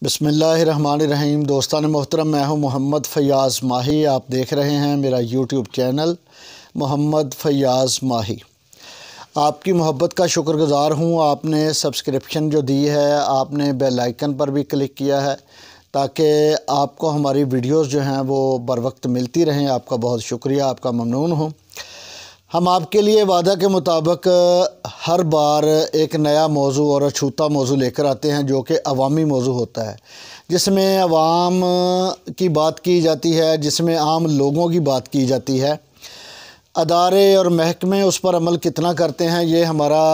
بسم اللہ الرحمن الرحیم۔ دوستان محترم، میں ہوں محمد فیاض ماہی۔ آپ دیکھ رہے ہیں میرا یوٹیوب چینل محمد فیاض ماہی۔ آپ کی محبت کا شکر گزار ہوں۔ آپ نے سبسکرپشن جو دی ہے، آپ نے بیل آئیکن پر بھی کلک کیا ہے تاکہ آپ کو ہماری ویڈیوز جو ہیں وہ بر وقت ملتی رہیں۔ آپ کا بہت شکریہ، آپ کا ممنون ہوں۔ ہم آپ کے لیے وعدہ کے مطابق ہر بار ایک نیا موضوع اور اچھوتا موضوع لے کر آتے ہیں جو کہ عوامی موضوع ہوتا ہے، جس میں عوام کی بات کی جاتی ہے، جس میں عام لوگوں کی بات کی جاتی ہے۔ ادارے اور محکمے اس پر عمل کتنا کرتے ہیں یہ ہمارا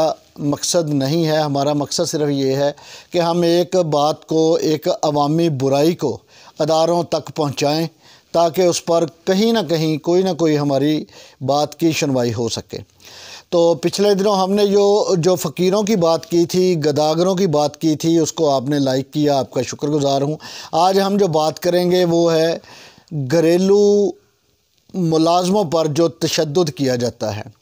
مقصد نہیں ہے۔ ہمارا مقصد صرف یہ ہے کہ ہم ایک بات کو، ایک عوامی برائی کو اداروں تک پہنچائیں تاکہ اس پر کہیں نہ کہیں کوئی نہ کوئی ہماری بات کی سنوائی ہو سکے۔ تو پچھلے دنوں ہم نے جو فقیروں کی بات کی تھی، گداگروں کی بات کی تھی، اس کو آپ نے لائک کیا، آپ کا شکر گزار ہوں۔ آج ہم جو بات کریں گے وہ ہے گھریلو ملازموں پر جو تشدد کیا جاتا ہے۔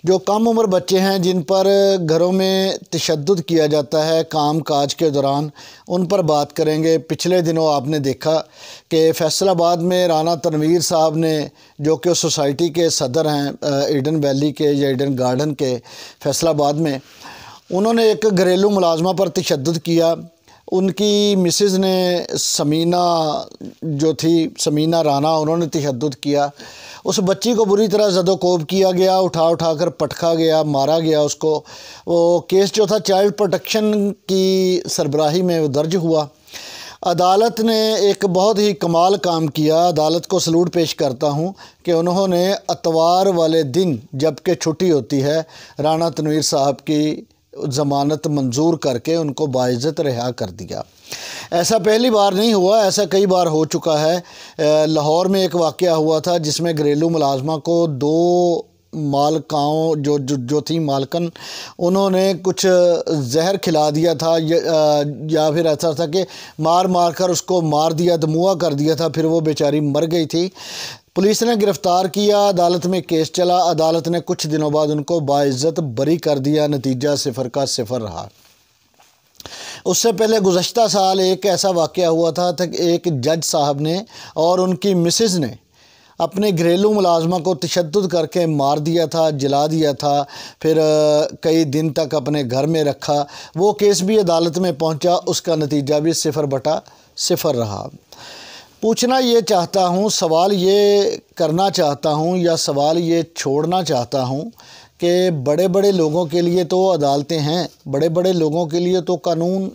جو کم عمر بچے ہیں جن پر گھروں میں تشدد کیا جاتا ہے کام کاج کے دوران، ان پر بات کریں گے۔ پچھلے دنوں آپ نے دیکھا کہ فیصل آباد میں رانا تنویر صاحب نے، جو کہ سوسائٹی کے صدر ہیں ایڈن ویلی کے یا ایڈن گارڈن کے فیصل آباد میں، انہوں نے ایک گھریلو ملازمہ پر تشدد کیا۔ ان کی مسز نے سمینہ جو تھی، سمینہ رانا، انہوں نے تشدد کیا۔ اس بچی کو بری طرح زد و کوب کیا گیا، اٹھا کر پٹکا گیا، مارا گیا اس کو۔ وہ کیس جو تھا چائلڈ پروٹیکشن کی سربراہی میں درج ہوا۔ عدالت نے ایک بہت ہی کمال کام کیا۔ عدالت کو سلوٹ پیش کرتا ہوں کہ انہوں نے اتوار والے دن جب کہ چھٹی ہوتی ہے، رانا تنویر صاحب کی ضمانت منظور کر کے ان کو باعزت رہا کر دیا۔ ایسا پہلی بار نہیں ہوا، ایسا کئی بار ہو چکا ہے۔ لاہور میں ایک واقعہ ہوا تھا جس میں گھریلو ملازمہ کو دو مالکاؤں جو تھیں مالکن، انہوں نے کچھ زہر کھلا دیا تھا یا پھر ایسا تھا کہ مار کر اس کو مار دیا، دموا کر دیا تھا، پھر وہ بیچاری مر گئی تھی۔ پولیس نے گرفتار کیا، عدالت میں کیس چلا، عدالت نے کچھ دنوں بعد ان کو باعزت بری کر دیا، نتیجہ 0 کا 0 رہا۔ اس سے پہلے گزشتہ سال ایک ایسا واقعہ ہوا تھا کہ ایک جج صاحب نے اور ان کی مسز نے اپنے گھریلو ملازمہ کو تشدد کر کے مار دیا تھا، جلا دیا تھا، پھر کئی دن تک اپنے گھر میں رکھا۔ وہ کیس بھی عدالت میں پہنچا، اس کا نتیجہ بھی 0/0 رہا۔ پوچھنا یہ چاہتا ہوں، سوال یہ کرنا چاہتا ہوں یا سوال یہ چھوڑنا چاہتا ہوں کہ بڑے بڑے لوگوں کے لیے تو عدالتیں ہیں، بڑے بڑے لوگوں کے لیے تو قانون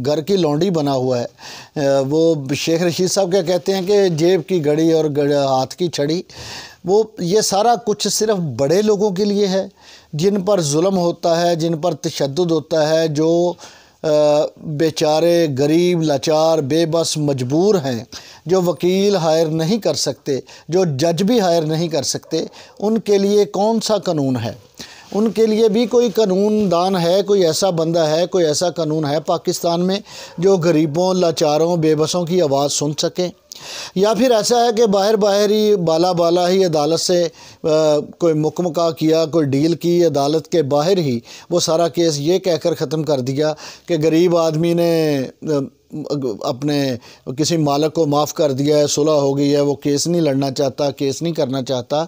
گھر کی لونڈی بنا ہوا ہے۔ وہ شیخ رشید صاحب کیا کہتے ہیں کہ جیب کی گھڑی اور ہاتھ کی چھڑی، وہ یہ سارا کچھ صرف بڑے لوگوں کے لیے ہے جن پر ظلم ہوتا ہے، جن پر تشدد ہوتا ہے، جو بیچارے غریب لاچار بے بس مجبور ہیں، جو وکیل ہائر نہیں کر سکتے، جو جج بھی ہائر نہیں کر سکتے، ان کے لیے کون سا قانون ہے؟ ان کے لیے بھی کوئی قانون دان ہے، کوئی ایسا بندہ ہے، کوئی ایسا قانون ہے پاکستان میں جو غریبوں، لاچاروں، بے بسوں کی آواز سن سکے؟ یا پھر ایسا ہے کہ باہر ہی بالا ہی عدالت سے کوئی مکمکا کیا، کوئی ڈیل کی، عدالت کے باہر ہی وہ سارا کیس یہ کہہ کر ختم کر دیا کہ غریب آدمی نے اپنے کسی مالک کو معاف کر دیا ہے، صلح ہو گئی ہے، وہ کیس نہیں لڑنا چاہتا، کیس نہیں کرنا چاہتا۔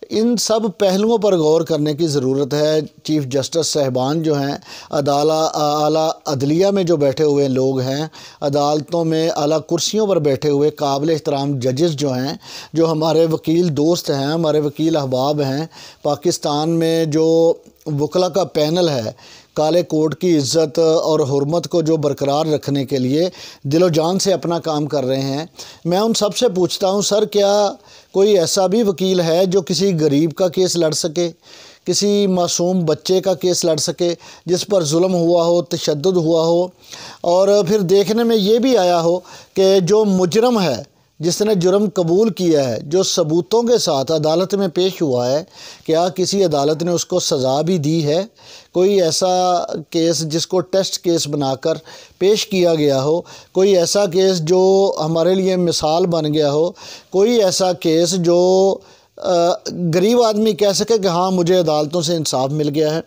ان سب پہلوؤں پر غور کرنے کی ضرورت ہے۔ چیف جسٹس صاحبان جو ہیں، اعلیٰ عدلیہ میں جو بیٹھے ہوئے لوگ ہیں، عدالتوں میں اعلیٰ کرسیوں پر بیٹھے ہوئے قابل احترام ججز جو ہیں، جو ہمارے وکیل دوست ہیں، ہمارے وکیل احباب ہیں، پاکستان میں جو وکلا کا پینل ہے، کالے کوٹ کی عزت اور حرمت کو جو برقرار رکھنے کے لیے دل و جان سے اپنا کام کر رہے ہیں، میں ان سب سے پوچھتا ہوں، سر کیا کوئی ایسا بھی وکیل ہے جو کسی غریب کا کیس لڑ سکے، کسی معصوم بچے کا کیس لڑ سکے جس پر ظلم ہوا ہو، تشدد ہوا ہو، اور پھر دیکھنے میں یہ بھی آیا ہو کہ جو مجرم ہے، جس نے جرم قبول کیا ہے، جو ثبوتوں کے ساتھ عدالت میں پیش ہوا ہے، کیا کسی عدالت نے اس کو سزا بھی دی ہے؟ کوئی ایسا کیس جس کو ٹیسٹ کیس بنا کر پیش کیا گیا ہو، کوئی ایسا کیس جو ہمارے لیے مثال بن گیا ہو، کوئی ایسا کیس جو غریب آدمی کہہ سکے کہ ہاں مجھے عدالتوں سے انصاف مل گیا ہے؟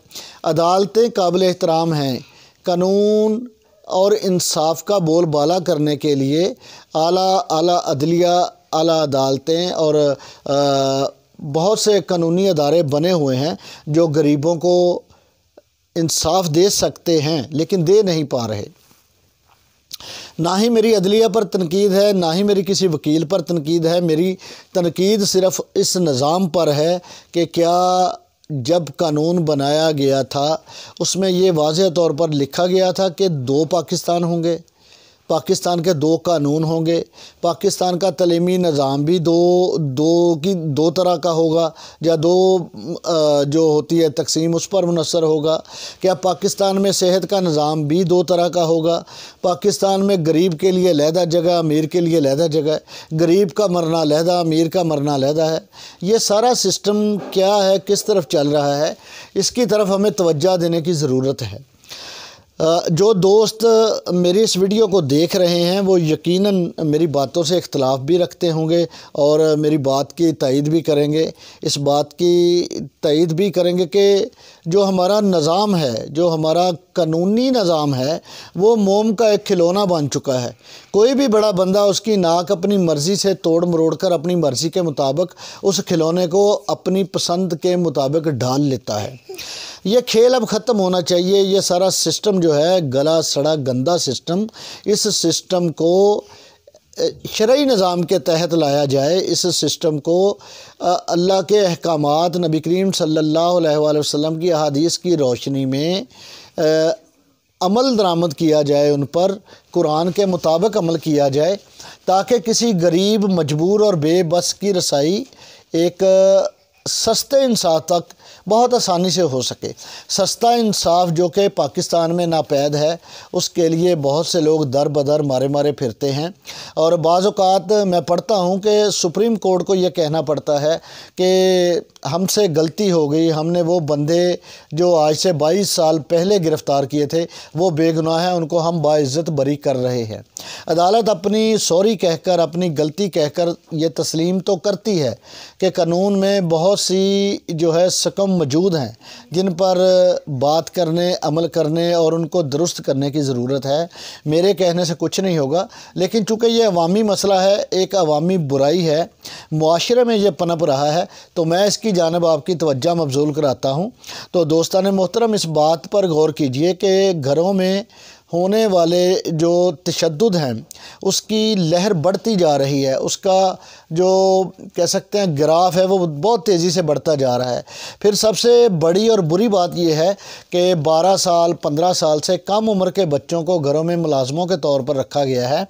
عدالتیں قابل احترام ہیں، قانون اور انصاف کا بول بالا کرنے کے لیے اعلیٰ عدلیہ، اعلیٰ عدالتیں اور بہت سے قانونی ادارے بنے ہوئے ہیں جو غریبوں کو انصاف دے سکتے ہیں لیکن دے نہیں پا رہے۔ نہ ہی میری عدلیہ پر تنقید ہے، نہ ہی میری کسی وکیل پر تنقید ہے، میری تنقید صرف اس نظام پر ہے کہ کیا جب قانون بنایا گیا تھا اس میں یہ واضح طور پر لکھا گیا تھا کہ 2 پاکستان ہوں گے، پاکستان کے 2 قانون ہوں گے، پاکستان کا تعلیمی نظام بھی دو طرح کا ہوگا، یا جو ہوتی ہے تقسیم اس پر منحصر ہوگا؟ کیا پاکستان میں صحت کا نظام بھی 2 طرح کا ہوگا؟ پاکستان میں غریب کے لیے علیحدہ جگہ، امیر کے لیے علیحدہ جگہ ہے، غریب کا مرنا علیحدہ، امیر کا مرنا علیحدہ ہے؟ یہ سارا سسٹم کیا ہے، کس طرف چل رہا ہے، اس کی طرف ہمیں توجہ دینے کی ضرورت ہے۔ جو دوست میری اس ویڈیو کو دیکھ رہے ہیں وہ یقیناً میری باتوں سے اختلاف بھی رکھتے ہوں گے اور میری بات کی تائید بھی کریں گے، اس بات کی تائید بھی کریں گے کہ جو ہمارا نظام ہے، جو ہمارا قانونی نظام ہے، وہ موم کا ایک کھلونا بن چکا ہے۔ کوئی بھی بڑا بندہ اس کی ناک اپنی مرضی سے توڑ مروڑ کر اپنی مرضی کے مطابق اس کھلونے کو اپنی پسند کے مطابق ڈھال لیتا ہے۔ یہ کھیل اب ختم ہونا چاہیے۔ یہ سارا سسٹم جو ہے گلا سڑا گندا سسٹم، اس سسٹم کو شرعی نظام کے تحت لایا جائے، اس سسٹم کو اللہ کے احکامات، نبی کریم صلی اللہ علیہ وآلہ وسلم کی احادیث کی روشنی میں عمل درآمد کیا جائے، ان پر قرآن کے مطابق عمل کیا جائے تاکہ کسی غریب، مجبور اور بے بس کی رسائی ایک سستے انصاف تک بہت آسانی سے ہو سکے۔ سستا انصاف جو کہ پاکستان میں ناپید ہے، اس کے لیے بہت سے لوگ در بدر مارے پھرتے ہیں، اور بعض اوقات میں پڑھتا ہوں کہ سپریم کورٹ کو یہ کہنا پڑتا ہے کہ ہم سے غلطی ہو گئی، ہم نے وہ بندے جو آج سے 22 سال پہلے گرفتار کیے تھے وہ بے گناہ ہیں، ان کو ہم باعزت بری کر رہے ہیں۔ عدالت اپنی سوری کہہ کر، اپنی غلطی کہہ کر یہ تسلیم تو کرتی ہے کہ قانون میں بہت سی جو ہے سکم موجود ہیں جن پر بات کرنے، عمل کرنے اور ان کو درست کرنے کی ضرورت ہے۔ میرے کہنے سے کچھ نہیں ہوگا، لیکن چونکہ یہ عوامی مسئلہ ہے، ایک عوامی برائی ہے، معاشرے میں یہ پنپ رہا ہے، تو میں اس کی جانب آپ کی توجہ مبذول کراتا ہوں۔ تو دوستان محترم، اس بات پر غور کیجئے کہ گھروں میں ہونے والے جو تشدد ہیں اس کی لہر بڑھتی جا رہی ہے، اس کا جو کہہ سکتے ہیں گراف ہے وہ بہت تیزی سے بڑھتا جا رہا ہے۔ پھر سب سے بڑی اور بری بات یہ ہے کہ 12 سال 15 سال سے کم عمر کے بچوں کو گھروں میں ملازموں کے طور پر رکھا گیا ہے،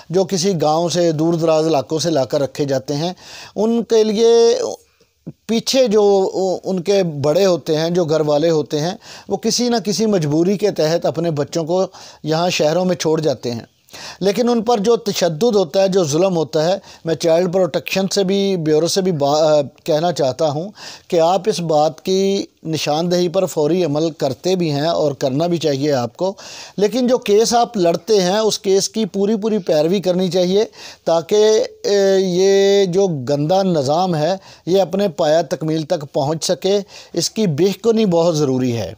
جو کسی گاؤں سے، دور دراز علاقوں سے لا کر رکھے جاتے ہیں۔ ان کے لیے پیچھے جو ان کے بڑے ہوتے ہیں، جو گھر والے ہوتے ہیں، وہ کسی نہ کسی مجبوری کے تحت اپنے بچوں کو یہاں شہروں میں چھوڑ جاتے ہیں، لیکن ان پر جو تشدد ہوتا ہے، جو ظلم ہوتا ہے، میں چائلڈ پروٹیکشن سے بھی، بیورو سے بھی کہنا چاہتا ہوں کہ آپ اس بات کی نشاندہی پر فوری عمل کرتے بھی ہیں اور کرنا بھی چاہیے آپ کو، لیکن جو کیس آپ لڑتے ہیں اس کیس کی پوری پیروی کرنی چاہیے تاکہ یہ جو گندا نظام ہے یہ اپنے پایہ تکمیل تک پہنچ سکے۔ اس کی بہتری بہت ضروری ہے۔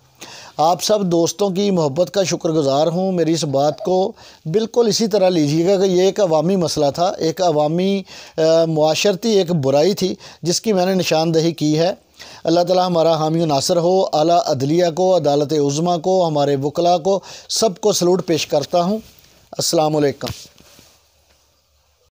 آپ سب دوستوں کی محبت کا شکر گزار ہوں۔ میری اس بات کو بالکل اسی طرح لیجیے گا کہ یہ ایک عوامی مسئلہ تھا، ایک عوامی معاشرتی ایک برائی تھی جس کی میں نے نشاندہی کی ہے۔ اللہ تعالی ہمارا حامی و ناصر ہو۔ اعلیٰ عدلیہ کو، عدالت عظمیٰ کو، ہمارے وکلاء کو، سب کو سلوٹ پیش کرتا ہوں۔ السلام علیکم۔